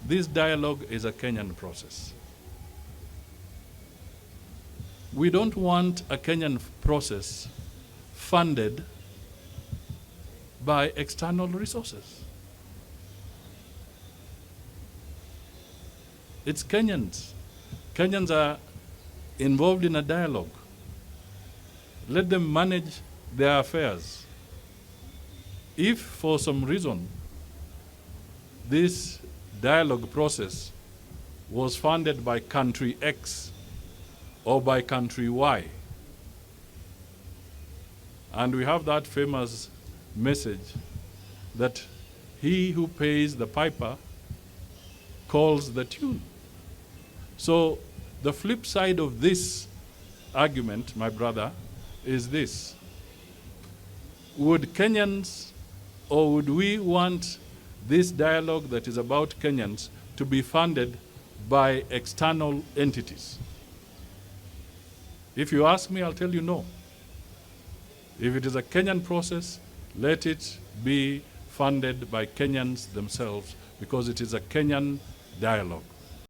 this dialogue is a Kenyan process. We don't want a Kenyan process funded by external resources. It's Kenyans. Kenyans are involved in a dialogue. Let them manage their affairs. If for some reason this dialogue process was funded by country X or by country Y, and we have that famous message that he who pays the piper calls the tune. So the flip side of this argument, my brother, is this. Would Kenyans, or would we want this dialogue that is about Kenyans to be funded by external entities? If you ask me, I'll tell you no. If it is a Kenyan process, let it be funded by Kenyans themselves, because it is a Kenyan dialogue.